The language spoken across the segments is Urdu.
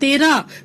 13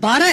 12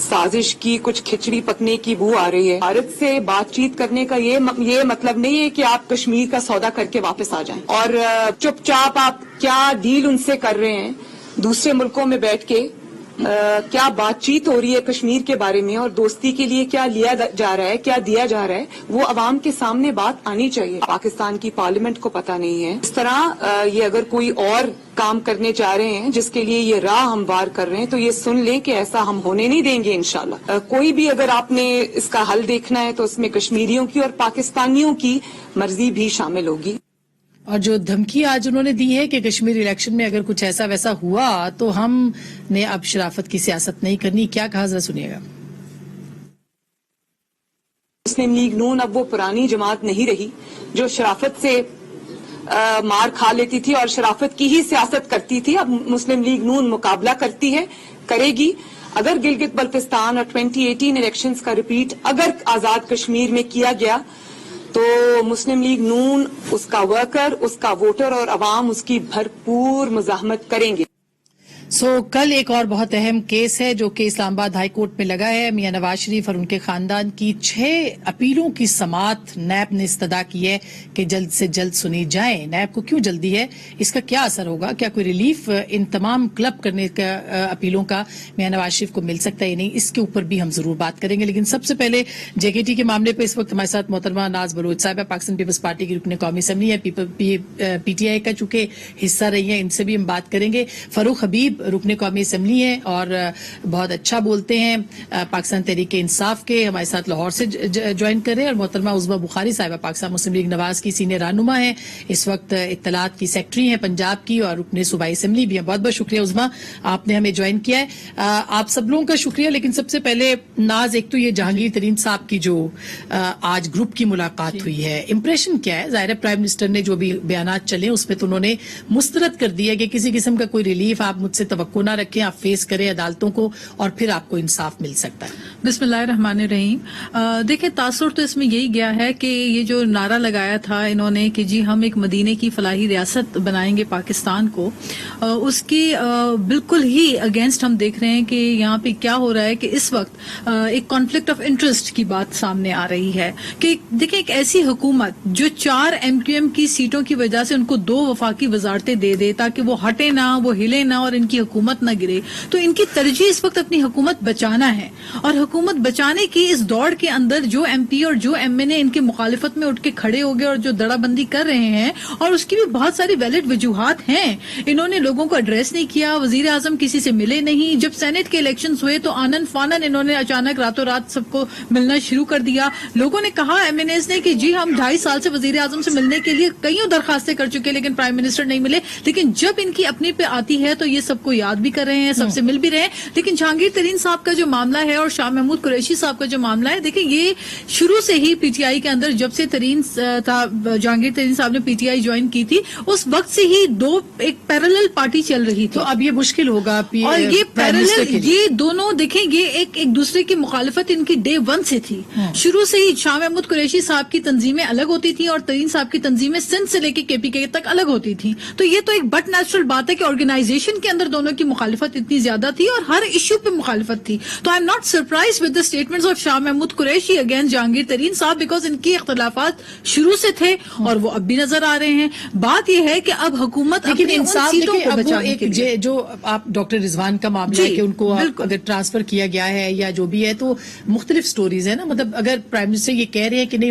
سازش کی، کچھ کھچڑی پکنے کی بو آ رہی ہے. بھارت سے بات چیت کرنے کا یہ مطلب نہیں ہے کہ آپ کشمیر کا سودا کر کے واپس آ جائیں اور چپ چاپ آپ کیا ڈیل ان سے کر رہے ہیں دوسرے ملکوں میں بیٹھ کے، کیا بات چیت ہو رہی ہے کشمیر کے بارے میں اور دوستی کے لیے کیا لیا جا رہا ہے، کیا دیا جا رہا ہے، وہ عوام کے سامنے بات آنی چاہیے. پاکستان کی پارلیمنٹ کو پتہ نہیں ہے. اس طرح یہ اگر کوئی اور کام کرنے جا رہے ہیں جس کے لیے یہ راہ ہموار کر رہے ہیں تو یہ سن لیں کہ ایسا ہم ہونے نہیں دیں گے انشاءاللہ. کوئی بھی اگر آپ نے اس کا حل دیکھنا ہے تو اس میں کشمیریوں کی اور پاکستانیوں کی مرضی بھی شامل ہوگی. اور جو دھمکی آج انہوں نے دی ہے کہ کشمیر الیکشن میں اگر کچھ ایسا ویسا ہوا تو ہم نے اب شرافت کی سیاست نہیں کرنی، کیا کہا ذرا سنیے گا. مسلم لیگ نون اب وہ پرانی جماعت نہیں رہی جو شرافت سے مار کھا لیتی تھی اور شرافت کی ہی سیاست کرتی تھی. اب مسلم لیگ نون مقابلہ کرتی ہے، کرے گی. اگر گلگت بلتستان اور 2018 الیکشنز کا ریپیٹ اگر آزاد کشمیر میں کیا گیا تو مسلم لیگ نون، اس کا ورکر، اس کا ووٹر اور عوام اس کی بھرپور مزاحمت کریں گے. کل ایک اور بہت اہم کیس ہے جو کہ اسلام آباد ہائی کورٹ میں لگا ہے. میاں نواز شریف اور ان کے خاندان کی 6 اپیلوں کی سماعت نیب نے استدعا کی ہے کہ جلد سے جلد سنی جائیں. نیب کو کیوں جلدی ہے، اس کا کیا اثر ہوگا، کیا کوئی ریلیف ان تمام کلب کرنے کا اپیلوں کا میاں نواز شریف کو مل سکتا ہے یا نہیں، اس کے اوپر بھی ہم ضرور بات کریں گے. لیکن سب سے پہلے جے کے ٹی کے معاملے پہ اس وقت ہمارے ساتھ محترمہ ناز بلوچ صاحبہ، پاکستان پیپلز پارٹی کی رکن قومی اسمبلی ہے، پی ٹی آئی کا چونکہ حصہ رہی ہیں، ان سے بھی ہم بات کریں گے. فاروق حبیب رکن قومی اسمبلی ہیں اور بہت اچھا بولتے ہیں، پاکستان تحریک انصاف کے، ہمارے ساتھ لاہور سے جوائن کر رہے ہیں. اور محترمہ عظمیٰ بخاری صاحبہ پاکستان مسلم لیگ نواز کی سینئر رہنما ہیں، اس وقت اطلاعات کی سیکٹری ہیں پنجاب کی اور رکن صوبائی اسمبلی بھی ہیں. بہت بہت شکریہ عظمیٰ، آپ نے ہمیں جوائن کیا ہے. آپ سب لوگوں کا شکریہ. لیکن سب سے پہلے ناز، ایک تو یہ جہانگیر ترین صاحب کی جو آج گروپ کی ملاقات ہوئی ہے، امپریشن کیا ہے؟ ظاہر ہے پرائم منسٹر نے جو بھی بیانات چلے اس میں تو انہوں نے مسترد کر دیا کہ کسی قسم کا کوئی ریلیف آپ مجھ سے توقع نہ رکھیں، آپ فیس کریں عدالتوں کو اور پھر آپ کو انصاف مل سکتا ہے. بسم اللہ الرحمن الرحیم. دیکھیں، تاثر تو اس میں یہی گیا ہے کہ یہ جو نعرہ لگایا تھا انہوں نے کہ جی ہم ایک مدینے کی فلاحی ریاست بنائیں گے پاکستان کو، اس کی بالکل ہی اگینسٹ ہم دیکھ رہے ہیں کہ یہاں پہ کیا ہو رہا ہے کہ اس وقت ایک کانفلکٹ آف انٹرسٹ کی بات سامنے آ رہی ہے کہ دیکھیں ایک ایسی حکومت جو 4 MQM کی سیٹوں کی وجہ سے ان کو 2 وفاقی وزارتیں دے دے تاکہ وہ ہٹے نہ، وہ ہلے نہ اور ان کی حکومت نہ گرے، تو ان کی ترجیح اس وقت اپنی حکومت بچانا ہے. اور حکومت بچانے کی اس دوڑ کے اندر جو MP اور جو MN ان کی مخالفت میں اٹھ کے کھڑے ہو گئے اور جو دڑا بندی کر رہے ہیں، اور اس کی بھی بہت ساری ویلڈ وجوہات ہیں. انہوں نے لوگوں کو ایڈریس نہیں کیا، وزیر اعظم کسی سے ملے نہیں. جب سینٹ کے الیکشنز ہوئے تو آنن فانن انہوں نے اچانک راتوں رات سب کو ملنا شروع کر دیا. لوگوں نے کہا MNAs نے کہ جی ہم 2.5 سال سے وزیر اعظم سے ملنے کے لیے کئیوں درخواستیں کر چکے لیکن پرائم منسٹر نہیں ملے. لیکن جب ان کی اپنی پہ آتی ہے تو یہ سب کو یاد بھی کر رہے ہیں، سب سے مل بھی رہے ہیں. لیکن جہانگیر ترین صاحب کا جو معاملہ ہے اور شاہ محمود قریشی صاحب کا جو معاملہ ہے، دیکھیں یہ شروع سے ہی پی ٹی آئی کے اندر جب سے جہانگیر ترین صاحب نے پی ٹی آئی جوائن کی تھی اس وقت سے ہی ایک پیرالل پارٹی چل رہی تھی. تو اب یہ مشکل ہوگا اور یہ پیرالل، یہ دونوں دیکھیں یہ ایک دوسرے کی مخالفت ان کی ڈے 1 سے تھی. شروع سے ہی شاہ محمود قریشی صاحب کی تنظیمیں الگ ہوتی تھیں اور ترین صاحب کی تنظیمیں سندھ سے لے کے KPK تک الگ ہوتی تھیں. تو یہ تو ایک بٹ نیچرل بات ہے کہ آرگنائزیشن کے اندر دونوں کی مخالفت اتنی زیادہ تھی اور ہر ایشو پہ مخالفت تھی. تو I am not surprise with the statements of Shah Mahmood Qureshi against Jahangir Tareen صاحب بیکاز ان کی اختلافات شروع سے تھے اور وہ اب بھی نظر آ رہے ہیں. بات یہ ہے کہ اب حکومت اپنی انصاف سیٹوں کو بچانے کے لیے جو آپ ڈاکٹر رضوان کا معاملہ ہے کہ ان کو اگر ٹرانسفر کیا گیا ہے یا جو بھی ہے تو مختلف سٹوریز ہیں نا. مطلب اگر پرائم منسٹر یہ کہہ رہے ہیں کہ نہیں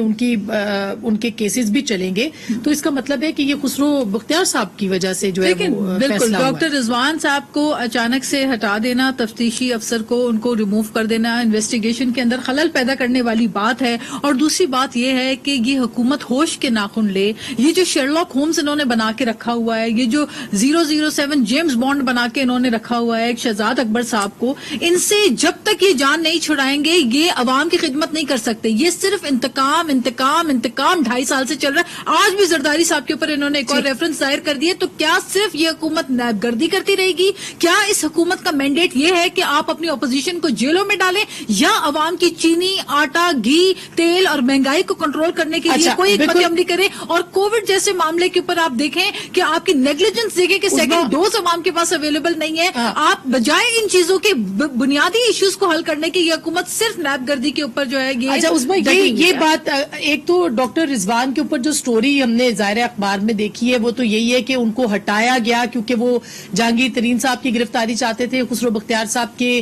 ان کے کیسز بھی چلیں گے تو اس کا مطلب ہے کہ یہ خسرو بختیار صاحب کی وجہ سے جو ہے بالکل ڈاکٹر رضوان صاحب کو اچانک سے ہٹا دینا، تفتیشی افسر کو ان کو ریموو کر دینا انویسٹیگیشن کے اندر خلل پیدا کرنے والی بات ہے. اور دوسری بات یہ ہے کہ یہ حکومت ہوش کے ناخن لے. یہ جو شرلاک ہومز انہوں نے بنا کے رکھا ہوا ہے، یہ جو 007 جیمز بانڈ بنا کے انہوں نے رکھا ہوا ہے ایک شہزاد اکبر صاحب کو، ان سے جب تک یہ جان نہیں چھڑائیں گے یہ عوام کی خدمت نہیں کر سکتے. یہ صرف انتقام انتقام انتقام 2.5 سال سے چل رہا ہے. آج بھی زرداری صاحب کے اوپر انہوں نے ایک اور ریفرنس ظاہر کر دیے. تو کیا صرف یہ حکومت نیب گردی کرتی رہے گی؟ گی؟ کیا اس حکومت کا مینڈیٹ یہ ہے کہ آپ اپنی اپوزیشن کو جیلوں میں ڈالیں یا عوام کی چینی، آٹا، گھی، تیل اور مہنگائی کو کنٹرول کرنے کے لیے کوئی حکمت عملی کرے؟ اور کووڈ جیسے معاملے کے اوپر آپ دیکھیں کہ آپ کی نیگلیجنس دیکھیں کہ سیکنڈ ڈوز عوام کے پاس اویلیبل نہیں ہے. آپ بجائے ان چیزوں کے بنیادی ایشوز کو حل کرنے کی یہ حکومت صرف نیب گردی کے اوپر جو ہے یہ بات. ایک تو ڈاکٹر رضوان کے اوپر جو سٹوری ہم نے ظاہر اخبار میں دیکھی ہے وہ تو یہی ہے کہ ان کو ہٹایا گیا کیونکہ وہ جہانگیر ترین صاحب کی گرفتاری چاہتے تھے، خسرو بختیار صاحب کے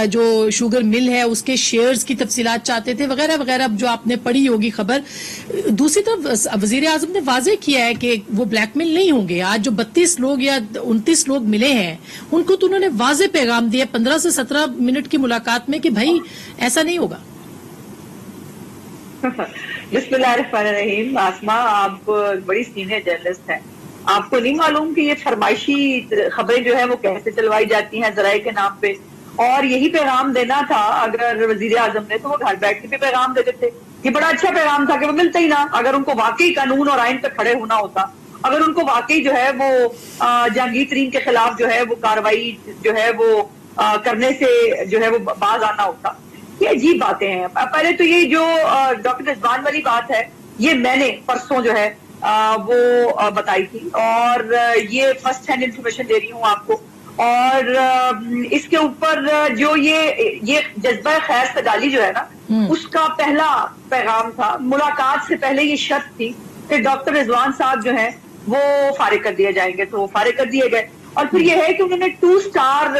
جو شوگر مل ہے اس کے شیئرز کی تفصیلات چاہتے تھے وغیرہ وغیرہ، جو آپ نے پڑھی ہوگی خبر. دوسری طرف وزیر اعظم نے واضح کیا ہے کہ وہ بلیک میل نہیں ہوں گے. آج جو 32 لوگ یا 29 لوگ ملے ہیں ان کو تو انہوں نے واضح پیغام دیا 15 سے 17 منٹ کی ملاقات میں کہ بھائی ایسا نہیں ہوگا. بسم اللہ الرحمن الرحیم. آسما، آپ بڑی سینئر جرنلسٹ ہیں، آپ کو نہیں معلوم کہ یہ فرمائشی خبریں جو ہے وہ کیسے چلوائی جاتی ہیں ذرائع کے نام پہ؟ اور یہی پیغام دینا تھا اگر وزیر اعظم نے تو وہ گھر بیٹھ کے بھی پیغام دیتے تھے. یہ بڑا اچھا پیغام تھا کہ وہ ملتے ہی نہ. اگر ان کو واقعی قانون اور آئین پہ کھڑے ہونا ہوتا، اگر ان کو واقعی جو ہے وہ جہانگیر ترین کے خلاف جو ہے وہ کارروائی جو ہے وہ کرنے سے جو ہے وہ باز آنا ہوتا. یہ عجیب باتیں ہیں. پہلے تو یہ جو ڈاکٹر رضوان والی بات ہے یہ میں نے پرسوں جو ہے وہ بتائی تھی اور یہ فرسٹ ہینڈ انفارمیشن دے رہی ہوں آپ کو. اور اس کے اوپر جو یہ جذبہ خیر سگالی جو ہے نا اس کا پہلا پیغام تھا. ملاقات سے پہلے یہ شرط تھی کہ ڈاکٹر رضوان صاحب جو ہیں وہ فارغ کر دیے جائیں گے، تو وہ فارغ کر دیے گئے. اور پھر یہ ہے کہ انہوں نے 2 اسٹار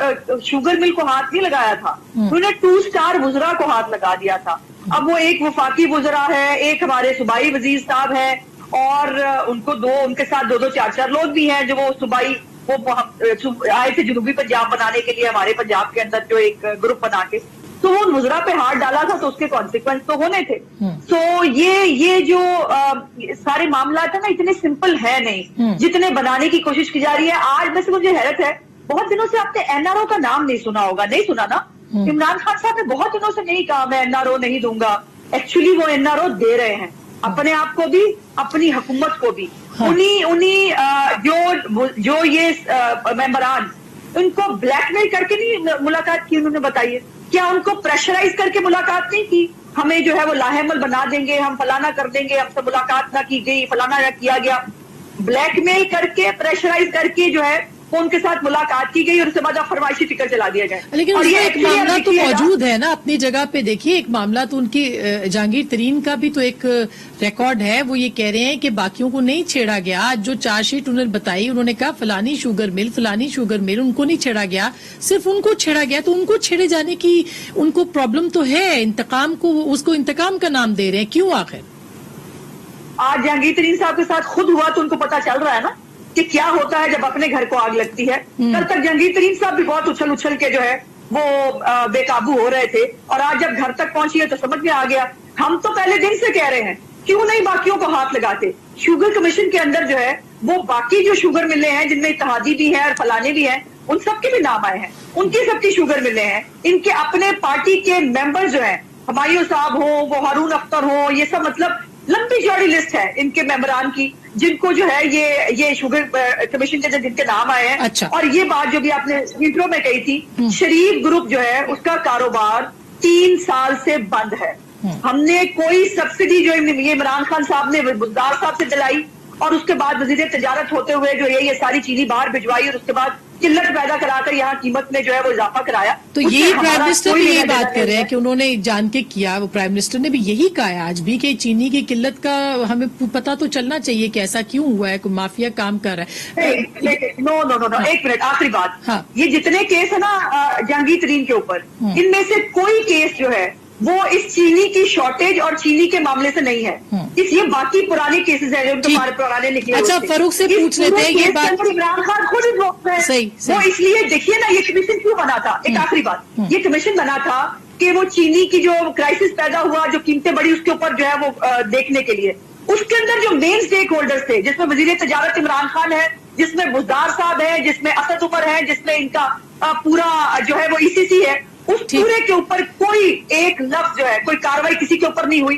شوگر مل کو ہاتھ نہیں لگایا تھا، انہوں نے 2 اسٹار وزراء کو ہاتھ لگا دیا تھا. اب وہ ایک وفاقی وزراء ہے، ایک ہمارے صوبائی وزیر صاحب ہیں اور ان کے ساتھ 2 4 لوگ بھی ہیں جو وہ صوبائی وہ آئے تھے جنوبی پنجاب بنانے کے لیے ہمارے پنجاب کے اندر جو ایک گروپ بنا کے. تو وہ وزراء پہ ہاتھ ڈالا تھا تو اس کے کانسیکوینس تو ہونے تھے. تو یہ جو سارے معاملات ہیں نا اتنے سمپل ہے نہیں جتنے بنانے کی کوشش کی جا رہی ہے. آج ویسے مجھے حیرت ہے، بہت دنوں سے آپ نے NRO کا نام نہیں سنا ہوگا. نہیں سنا نا؟ عمران خان صاحب نے بہت دنوں سے نہیں کہا میں NRO نہیں دوں گا. ایکچولی وہ NRO دے رہے ہیں اپنے آپ کو بھی، اپنی حکومت کو بھی. انہی جو یہ ممبران ان کو بلیک میل کر کے نہیں ملاقات کی، انہوں نے بتائیے کیا ان کو پریشرائز کر کے ملاقات نہیں کی؟ ہمیں جو ہے وہ لاحمل بنا دیں گے، ہم فلانا کر دیں گے، ہم سے ملاقات نہ کی گئی، فلانا نہ کیا گیا. بلیک میل کر کے پریشرائز کر کے جو ہے ان کے ساتھ ملاقات کی گئی اور اس کے بعد آپ فرمائشی ٹکٹ چلا دیا گئے. لیکن اس میں ایک معاملہ تو موجود ہے نا اپنی جگہ پہ. دیکھیے ایک معاملہ تو ان کی جہانگیر ترین کا بھی تو ایک ریکارڈ ہے. وہ یہ کہہ رہے ہیں کہ باقیوں کو نہیں چھیڑا گیا. آج جو چارج شیٹ انہوں نے بتائی، انہوں نے کہا فلانی شوگر مل ان کو نہیں چھیڑا گیا، صرف ان کو چھیڑا گیا. تو ان کو چھیڑے جانے کی ان کو پرابلم تو ہے، انتقام کو اس کو انتقام کا نام دے رہے ہیں. کیوں آخر؟ آج جہانگیر ترین صاحب کے ساتھ خود ہوا تو ان کو پتا چل رہا ہے نا کہ کیا ہوتا ہے جب اپنے گھر کو آگ لگتی ہے. کل تک جہانگیر ترین صاحب بھی بہت اچھل کے جو ہے وہ بے قابو ہو رہے تھے اور آج جب گھر تک پہنچی ہے تو سمجھ میں آ گیا. ہم تو پہلے دن سے کہہ رہے ہیں کیوں نہیں باقیوں کو ہاتھ لگاتے. شوگر کمیشن کے اندر جو ہے وہ باقی جو شوگر ملیں ہیں جن میں اتحادی بھی ہیں اور فلانے بھی ہیں ان سب کے بھی نام آئے ہیں. ان کی سب کی شوگر ملیں ہیں. ان کے اپنے پارٹی کے ممبر جو ہیں، ہمایوں صاحب ہوں، وہ ہارون اختر ہوں، یہ سب مطلب لمبی چوڑی لسٹ ہے ان کے ممبران کی جن کو جو ہے یہ شوگر کمیشن کے جن کے نام آئے ہیں. اچھا. اور یہ بات جو بھی آپ نے انٹرو میں کہی تھی، شریف گروپ جو ہے اس کا کاروبار 3 سال سے بند ہے. ہم نے کوئی سبسڈی جو عمران خان صاحب نے بزدار صاحب سے دلائی اور اس کے بعد وزیر تجارت ہوتے ہوئے جو یہ ساری چینی باہر بھجوائی اور اس کے بعد قلت پیدا کرا کر یہاں قیمت میں جو ہے وہ اضافہ کرایا. تو یہی پرائم منسٹر بھی یہی بات کر رہے ہیں کہ انہوں نے جان کے کیا. وہ پرائم منسٹر نے بھی یہی کہا ہے آج بھی کہ چینی کی قلت کا ہمیں پتا تو چلنا چاہیے کہ ایسا کیوں ہوا ہے، کوئی مافیا کام کر رہا ہے. نو ایک منٹ، آخری بات. یہ جتنے کیس ہے نا جہانگیر ترین کے اوپر، ان میں سے کوئی کیس جو ہے وہ اس چینی کی شارٹیج اور چینی کے معاملے سے نہیں ہے. یہ باقی پرانے کیسز ہیں جو پرانے نکلے. اچھا فاروق سے پوچھ لیتے ہیں یہ بات. عمران خان خود انوالو ہے. وہ اس لیے دیکھیے نا یہ کمیشن کیوں بنا تھا. ایک آخری بات، یہ کمیشن بنا تھا کہ وہ چینی کی جو کرائسس پیدا ہوا، جو قیمتیں بڑھی، اس کے اوپر جو ہے وہ دیکھنے کے لیے. اس کے اندر جو مین اسٹیک ہولڈرز تھے جس میں وزیر تجارت عمران خان ہے، جس میں بزدار صاحب ہے، جس میں اسد عمر ہے، جس میں ان کا پورا جو ہے وہ ECC ہے، اس پورے کے اوپر کوئی ایک لفظ جو ہے کوئی کاروائی کسی کے اوپر نہیں ہوئی.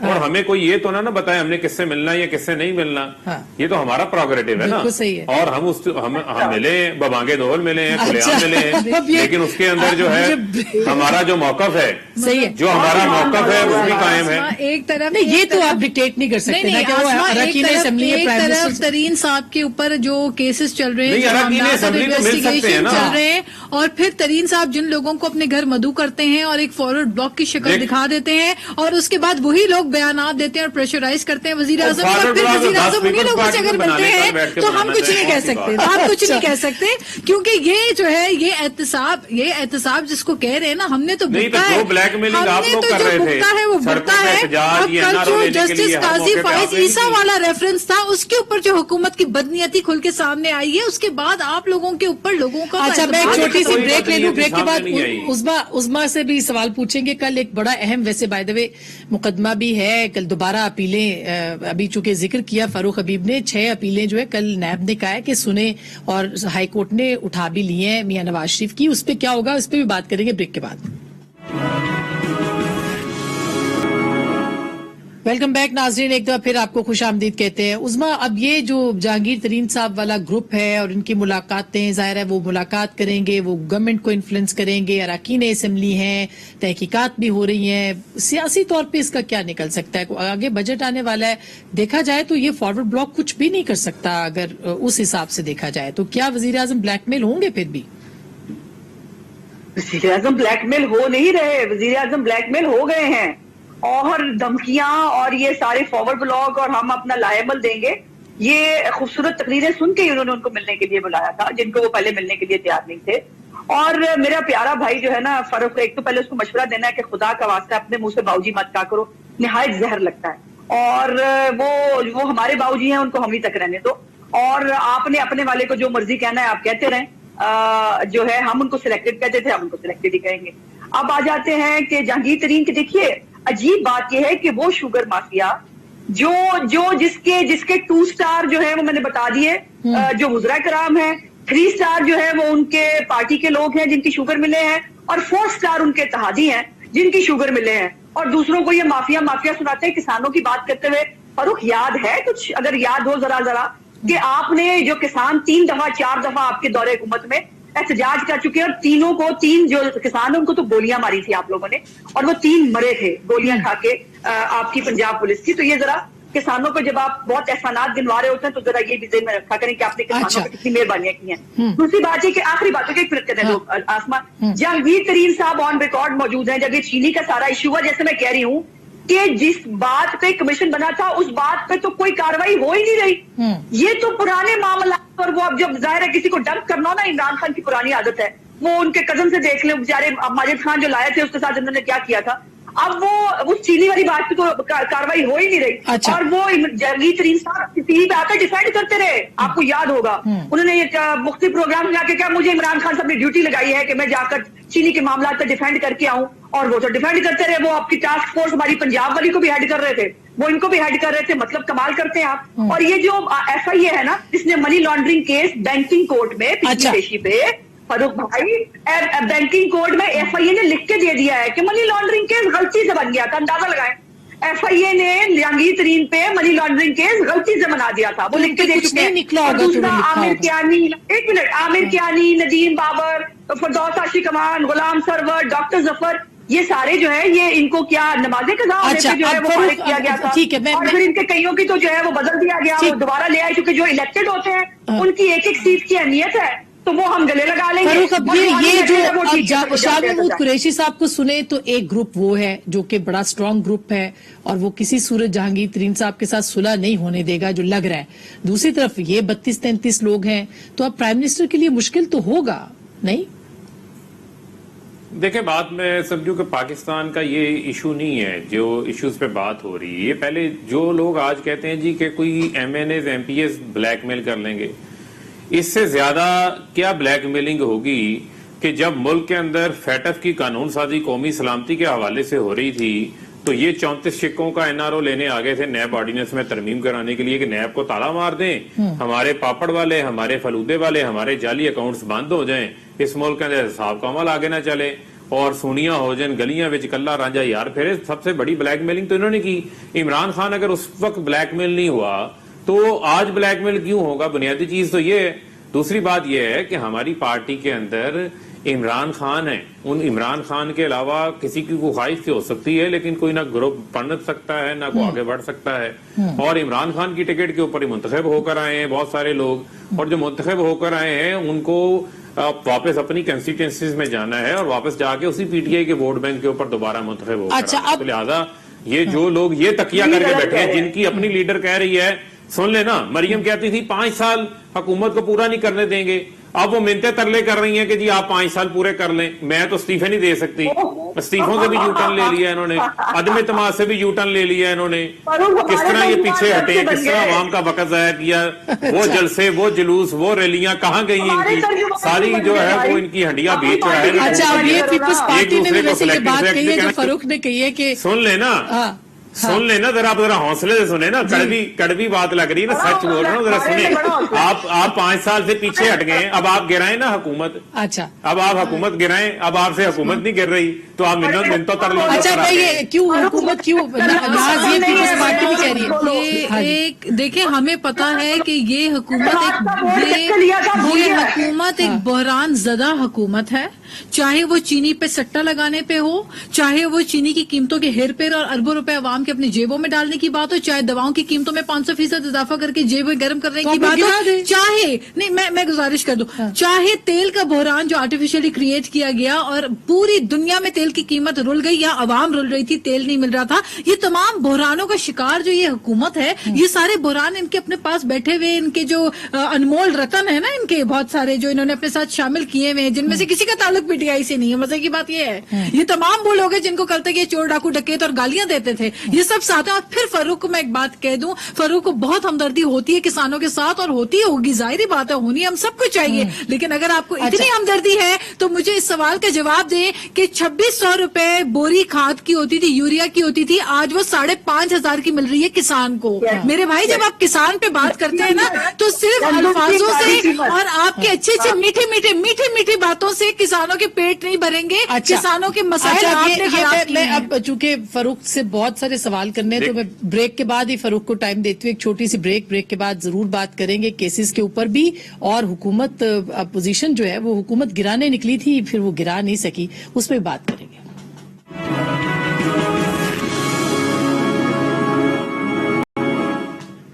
اور ہمیں کوئی یہ تو نہ بتائے ہم نے کس سے ملنا یا کس سے نہیں ملنا. یہ تو ہمارا پروگریٹو ہے نا. اور ہم ملے ببانگے دول ملے ہیں, کھلے عام ملے ہیں, لیکن اس کے اندر جو ہے ہمارا جو موقف ہے, جو ہمارا موقف ہے وہ بھی قائم ہے. ایک طرف یہ تو آپ ڈکٹیٹ نہیں کر سکتے نا کہ وہ اراکین اسمبلی ایک طرف ترین صاحب کے اوپر جو کیسز چل رہے ہیں, انویسٹیگیشن چل رہے ہیں, اور پھر ترین صاحب جن لوگوں کو اپنے گھر مدعو کرتے ہیں اور ایک فارورڈ بلاک کی شکل دکھا دیتے ہیں, اور اس کے بعد وہی لوگ بیانات دیتے ہیں اور پریشرائز کرتے ہیں وزیر اعظم, اور پھر وزیر اعظم انہیں لوگوں سے اگر ملتے ہیں تو ہم کچھ نہیں کہہ سکتے, آپ کچھ نہیں کہہ سکتے, کیونکہ یہ جو ہے یہ احتساب جس کو کہہ رہے ہیں نا, ہم نے تو بھگتا ہے, ہم نے تو جو بھگتا ہے وہ بھگتا ہے. اب کل جو جسٹس قاضی فائز عیسیٰ والا ریفرنس تھا, اس کے اوپر جو حکومت کی بدنیتی کھل کے سامنے آئی ہے, اس کے بعد آپ لوگوں کے اوپر لوگوں کا. اچھا, میں ایک چھوٹی سی بریک لے لوں, بریک کے بعد عظما سے بھی سوال پوچھیں گے. کل ایک بڑا اہم ویسے بائی دا وے مقدمہ بھی ہے, کل دوبارہ اپیلیں, ابھی چونکہ ذکر کیا فاروق حبیب نے, 6 اپیلیں جو ہے کل نیب نے کہا ہے کہ سنیں, اور ہائی کورٹ نے اٹھا بھی لی ہیں میاں نواز شریف کی. اس پہ کیا ہوگا اس پہ بھی بات کریں گے بریک کے بعد. ویلکم بیک ناظرین, ایک دفعہ پھر آپ کو خوش آمدید کہتے ہیں. عظما, اب یہ جو جہانگیر ترین صاحب والا گروپ ہے اور ان کی ملاقاتیں, ظاہر ہے وہ ملاقات کریں گے, وہ گورنمنٹ کو انفلوئنس کریں گے, اراکین اسمبلی ہیں, تحقیقات بھی ہو رہی ہیں, سیاسی طور پہ اس کا کیا نکل سکتا ہے؟ آگے بجٹ آنے والا ہے, دیکھا جائے تو یہ فارورڈ بلاک کچھ بھی نہیں کر سکتا اگر اس حساب سے دیکھا جائے تو. کیا وزیر اعظم بلیک میل ہوں گے پھر بھی؟ وزیر اعظم بلیک میل ہو نہیں رہے, وزیر اعظم بلیک میل ہو گئے ہیں, اور دھمکیاں اور یہ سارے فارورڈ بلاک اور ہم اپنا لائبل دیں گے, یہ خوبصورت تقریریں سن کے انہوں نے ان کو ملنے کے لیے بلایا تھا جن کو وہ پہلے ملنے کے لیے تیار نہیں تھے. اور میرا پیارا بھائی جو ہے نا فاروق, ایک تو پہلے اس کو مشورہ دینا ہے کہ خدا کا واسطہ اپنے منہ سے باؤجی مت کہا کرو, نہایت زہر لگتا ہے, اور وہ ہمارے باؤجی ہیں, ان کو ہم ہی تک رہنے دو, اور آپ نے اپنے والے کو جو مرضی کہنا ہے آپ کہتے رہیں, جو ہے ہم ان کو سلیکٹڈ کہتے تھے, ہم ان کو سلیکٹڈ ہی کہیں گے. اب آ جاتے ہیں کہ جہانگیر ترین کی, دیکھیے عجیب بات یہ ہے کہ وہ شوگر مافیا جو جس کے 2 سٹار جو ہے وہ میں نے بتا دیے, جو وزراء کرام ہیں, 3 سٹار جو ہے وہ ان کے پارٹی کے لوگ ہیں جن کی شوگر ملے ہیں, اور 4 سٹار ان کے اتحادی ہیں جن کی شوگر ملے ہیں, اور دوسروں کو یہ مافیا سناتے ہیں. کسانوں کی بات کرتے ہوئے فاروق, یاد ہے کچھ, اگر یاد ہو ذرا کہ آپ نے جو کسان 3 دفعہ 4 دفعہ آپ کے دور حکومت میں احتجاج کر چکے ہیں, اور تینوں کو 3 جو کسان ہیں ان کو تو گولیاں ماری تھی آپ لوگوں نے, اور وہ 3 مرے تھے گولیاں کھا کے آپ کی پنجاب پولیس کی. تو یہ ذرا کسانوں کو جب آپ بہت احسانات گنوا رہے ہوتے ہیں تو ذرا یہ بھی ذہن میں رکھا کریں کہ آپ نے کسانوں کو کتنی مہربانیاں کی ہیں. دوسری بات یہ کہ آخری بات ہے کہ ایک منٹ کہتے ہیں آسما, جہانگیر ترین صاحب آن ریکارڈ موجود ہیں جب یہ چینی کا سارا ایشو ہوا, جیسے میں کہہ رہی ہوں کہ جس بات پہ کمیشن بنا تھا اس بات پہ تو کوئی کاروائی ہو ہی نہیں رہی. یہ تو پرانے معاملات, اور وہ اب جب ظاہر ہے کسی کو ڈمپ کرنا ہو نا, عمران خان کی پرانی عادت ہے, وہ ان کے کزن سے دیکھ لیں بیچارے ماجد خان جو لائے تھے اس کے ساتھ انہوں نے کیا کیا تھا. اب وہ اس چینی والی بات پہ تو کاروائی ہو ہی نہیں رہی, اور وہ جہانگیر ترین صاحب ٹی وی پہ آ کر ڈیفینڈ کرتے رہے. آپ کو یاد ہوگا انہوں نے مختلف پروگرام میں جا کے کیا مجھے عمران خان صاحب نے ڈیوٹی لگائی ہے کہ میں جا کر چینی کے معاملات پہ ڈیفینڈ کر کے آؤں, اور وہ تو ڈیفینڈ کرتے رہے. وہ آپ کی ٹاسک فورس ہماری پنجاب والی کو بھی ہیڈ کر رہے تھے, وہ ان کو بھی ہیڈ کر رہے تھے, مطلب کمال کرتے ہیں آپ. اور یہ جو ایف آئی اے ہے نا, جس نے money laundering case banking court میں پچھلی پیشی پہ, فاروق بھائی بینکنگ کورٹ میں ایف آئی اے نے لکھ کے دے دیا ہے کہ منی لانڈرنگ کیس غلطی سے بن گیا تھا. اندازہ لگائیں, ایف آئی اے نے جہانگیر ترین پہ منی لانڈرنگ کیس غلطی سے بنا دیا تھا, وہ لکھ کے دے چکے ہیں. اور دوسرا عامر کیانی, ایک منٹ, عامر کیانی, ندیم بابر, فردوس عاشق امان, غلام سرور, ڈاکٹر ظفر, یہ سارے جو ہے یہ ان کو کیا نماز قضا ہونے پہ جو ہے وہ فارغ کیا گیا تھا, اور پھر ان کے کئیوں کی تو جو ہے وہ بدل دیا گیا, وہ دوبارہ لے آئے, کیونکہ جو الیکٹڈ ہوتے ہیں ان کی ایک سیٹ کی اہمیت ہے, تو وہ ہم گلے لگا لیں گے. یہ جو شاہ محمود قریشی صاحب کو سنے تو ایک گروپ وہ ہے جو کہ بڑا اسٹرانگ گروپ ہے, اور وہ کسی صورت جہانگیر ترین صاحب کے ساتھ صلح نہیں ہونے دے گا جو لگ رہا ہے. دوسری طرف یہ 32-33 لوگ ہیں, تو اب پرائم منسٹر کے لیے مشکل تو ہوگا نہیں؟ دیکھیں, بات میں سمجھوں کہ پاکستان کا یہ ایشو نہیں ہے جو ایشوز پہ بات ہو رہی ہے. یہ پہلے جو لوگ آج کہتے ہیں جی کہ کوئی M N As M P S blackmail کر لیں گے, اس سے زیادہ کیا بلیک میلنگ ہوگی کہ جب ملک کے اندر فیٹف کی قانون سازی قومی سلامتی کے حوالے سے ہو رہی تھی تو یہ 34 شکوں کا این آر او لینے آگے تھے نیب آرڈیننس میں ترمیم کرانے کے لیے کہ نیب کو تالا مار دیں, ہمارے پاپڑ والے, ہمارے فلودے والے, ہمارے جعلی اکاؤنٹس بند ہو جائیں, اس ملک کے اندر حساب کا عمل آگے نہ چلے. اور سونیا ہو جن گلیاں وچ کلا رانجا یار پھر سب سے بڑی بلیک میلنگ تو انہوں نے کی. عمران خان اگر اس وقت بلیک میل نہیں ہوا تو آج بلیک میل کیوں ہوگا؟ بنیادی چیز تو یہ ہے. دوسری بات یہ ہے کہ ہماری پارٹی کے اندر عمران خان ہیں, ان عمران خان کے علاوہ کسی کی کوئی خواہش ہو سکتی ہے لیکن کوئی نہ گروپ بن سکتا ہے نہ کوئی آگے بڑھ سکتا ہے. اور عمران خان کی ٹکٹ کے اوپر ہی منتخب ہو کر آئے ہیں بہت سارے لوگ, اور جو منتخب ہو کر آئے ہیں ان کو واپس اپنی کنسٹیٹوئنسیز میں جانا ہے اور واپس جا کے اسی پی ٹی آئی کے ووٹ بینک کے اوپر دوبارہ منتخب ہو کر. لہٰذا یہ جو لوگ یہ تکیہ کر کے بیٹھے ہیں, جن کی اپنی لیڈر کہہ رہی ہے, سن لینا, مریم کہتی تھی 5 سال حکومت کو پورا نہیں کرنے دیں گے, اب وہ منتیں ترلے کر رہی ہیں کہ جی آپ 5 سال پورے کر لیں. میں تو استعفے نہیں دے سکتی, استعفوں سے بھی یو ٹرن لے لیا انہوں نے, عدم اعتماد سے بھی یو ٹرن لے لیا انہوں نے. کس طرح یہ پیچھے ہٹے ہیں, کس طرح عوام کا وقت ضائع کیا, وہ جلسے, وہ جلوس, وہ ریلیاں کہاں گئی ہیں ان کی ساری جو ہے وہ ان کی ہنڈیاں بیچ رہا ہے. اچھا, یہ پیپلز پارٹی نے بھی ویسے یہ بات کہی ہے جو فاروق نے کہی ہے کہ سن لینا ذرا حوصلے سے سنیں نا, کڑوی بات لگ رہی ہے نا, سچ بول رہا ہوں, ذرا سنیں. آپ 5 سال سے پیچھے ہٹ گئے, اب آپ گرائیں نا حکومت. اچھا, اب آپ حکومت گرائیں, اب آپ سے حکومت نہیں گر رہی تو آپ منتوں تر لو. اچھا, یہ کیوں حکومت کیوں ناز یہ پیپلز پارٹی بھی کہہ رہی ہے. ایک دیکھیں, ہمیں پتا ہے کہ یہ حکومت ایک بحران زدہ حکومت ہے, چاہے وہ چینی پہ سٹا لگانے پہ ہو, چاہے وہ چینی کی قیمتوں کے ہیر پھیر اور اربوں روپے عوام کے اپنی جیبوں میں ڈالنے کی بات ہو, چاہے دواؤں کی قیمتوں میں 500% اضافہ کر کے جیبیں گرم کرنے کی بات ہو, چاہے نہیں, میں گزارش کر دوں, چاہے تیل کا بحران جو آرٹیفیشلی کریٹ کیا گیا اور پوری دنیا میں تیل کی قیمت رل گئی یا عوام رل رہی تھی, تیل نہیں مل رہا تھا, یہ تمام بحرانوں کا شکار جو یہ حکومت ہے, یہ سارے بحران ان کے اپنے پاس بیٹھے ہوئے, ان کے جو انمول رتن ہے نا, ان کے بہت سارے جو انہوں نے اپنے ساتھ شامل کیے ہوئے, جن میں سے کسی کا تعلق پی ٹی آئی سے نہیں ہے. مزے کی بات یہ ہے, یہ تمام وہ لوگ ہیں جن کو کل تک یہ چور ڈاکو ڈکیت اور گالیاں دیتے تھے, یہ سب ساتھ ہیں. اور پھر فاروق کو میں ایک بات کہہ دوں, فاروق کو بہت ہمدردی ہوتی ہے کسانوں کے ساتھ, اور ہوتی ہوگی, ظاہری بات ہے, ہونی ہم سب کو چاہیے, لیکن اگر آپ کو اتنی ہمدردی ہے تو مجھے اس سوال کا جواب دیں کہ 2600 روپے بوری کھاد کی ہوتی تھی, یوریا کی ہوتی تھی, آج وہ 5,500 کی مل رہی ہے کسان کو. میرے بھائی, جب آپ کسان پہ بات کرتے ہیں نا تو صرف الفاظوں سے اور آپ کے اچھے میٹھی باتوں سے کسانوں کے پیٹ نہیں بھریں گے, کسانوں کے مسائل آپ نے خراب کیے. میں اب چونکہ فاروق سے بہت سارے سوال کرنے ہیں تو میں بریک کے بعد ہی فاروق کو ٹائم دیتی ہوں, ایک چھوٹی سی بریک کے بعد ضرور بات کریں گے کیسز کے اوپر بھی, اور حکومت اپوزیشن جو ہے وہ حکومت گرانے نکلی تھی, پھر وہ گرا نہیں سکی, اس پہ بات کریں گے.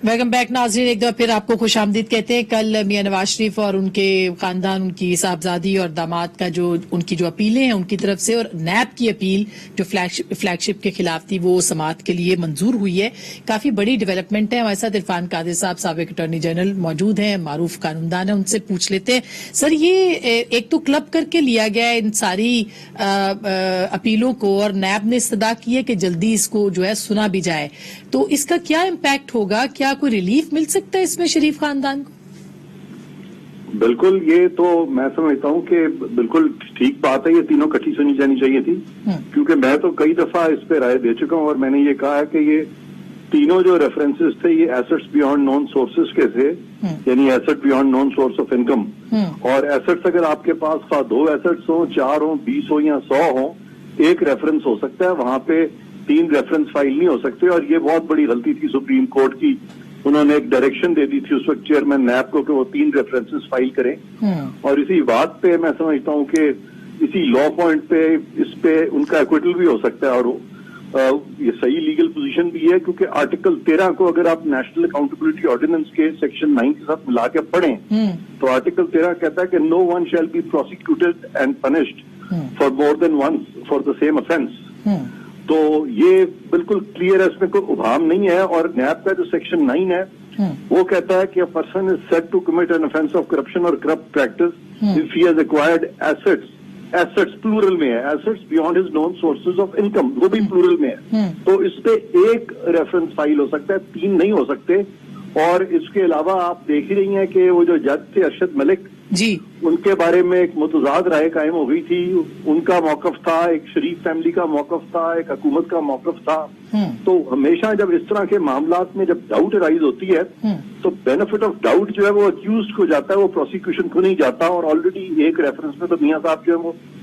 ویلکم بیک ناظرین, ایک دفعہ پھر آپ کو خوش آمدید کہتے ہیں. کل میاں نواز شریف اور ان کے خاندان, ان کی صاحبزادی اور داماد کا جو ان کی جو اپیلیں ہیں ان کی طرف سے, اور نیب کی اپیل جو فلیگ شپ کے خلاف تھی وہ سماعت کے لیے منظور ہوئی ہے. کافی بڑی ڈیولپمنٹ ہے. ہمارے ساتھ عرفان قادر صاحب سابق اٹارنی جنرل موجود ہیں, معروف قانوندان ہیں, ان سے پوچھ لیتے ہیں. سر, یہ ایک تو کلب کر کے لیا گیا ہے ان ساری اپیلوں کو, اور نیب نے استدعا کی ہے کہ جلدی اس کو جو ہے سنا بھی جائے, تو اس کا کیا امپیکٹ ہوگا؟ کیا کوئی ریلیف مل سکتا ہے اس میں شریف خاندان کو؟ بالکل, یہ تو میں سمجھتا ہوں کہ بالکل ٹھیک بات ہے, یہ تینوں کٹھی سنی جانی چاہیے تھی, کیونکہ میں تو کئی دفعہ اس پہ رائے دے چکا ہوں, اور میں نے یہ کہا ہے کہ یہ تینوں جو ریفرنسز تھے یہ ایسٹس بیانڈ نون سورسز کے تھے, یعنی asset beyond known source of income. اور ایسٹس اگر آپ کے پاس 2 ایسٹس ہوں, 4 ہوں, 20 ہوں یا 100 ہوں, ایک ریفرنس ہو سکتا ہے, وہاں پہ 3 ریفرنس فائل نہیں ہو سکتے. اور یہ بہت بڑی غلطی تھی سپریم کورٹ کی, انہوں نے ایک ڈائریکشن دے دی تھی اس وقت چیئرمین نیب کو کہ وہ 3 ریفرنسز فائل کریں. اور اسی بات پہ میں سمجھتا ہوں کہ اسی لا پوائنٹ پہ اس پہ ان کا ایکویٹل بھی ہو سکتا ہے, اور یہ صحیح لیگل پوزیشن بھی ہے, کیونکہ آرٹیکل 13 کو اگر آپ نیشنل اکاؤنٹیبلٹی آرڈیننس کے سیکشن 9 کے ساتھ ملا کے پڑھیں تو آرٹیکل 13 کہتا ہے کہ no one shall be prosecuted and punished for more than once for the same offence. تو یہ بالکل کلیئر ہے, اس میں کوئی ابہام نہیں ہے. اور نیب کا جو سیکشن 9 ہے وہ کہتا ہے کہ a person is said to commit an offense of corruption or corrupt practice if he has acquired assets plural میں ہے, assets beyond his known sources of income, وہ بھی plural میں ہے. تو اس پہ ایک ریفرنس فائل ہو سکتا ہے, 3 نہیں ہو سکتے. اور اس کے علاوہ آپ دیکھ ہی رہی ہیں کہ وہ جو جج تھے ارشد ملک جی, ان کے بارے میں ایک متضاد رائے قائم ہو گئی تھی. ان کا موقف تھا, ایک شریف فیملی کا موقف تھا, ایک حکومت کا موقف تھا. تو ہمیشہ جب اس طرح کے معاملات میں جب ڈاؤٹ رائز ہوتی ہے تو بینیفٹ آف ڈاؤٹ جو ہے وہ اکیوزڈ کو جاتا ہے, وہ پروسیکیوشن کو نہیں جاتا. اور آلریڈی ایک ریفرنس میں تو میاں صاحب جو ہے وہ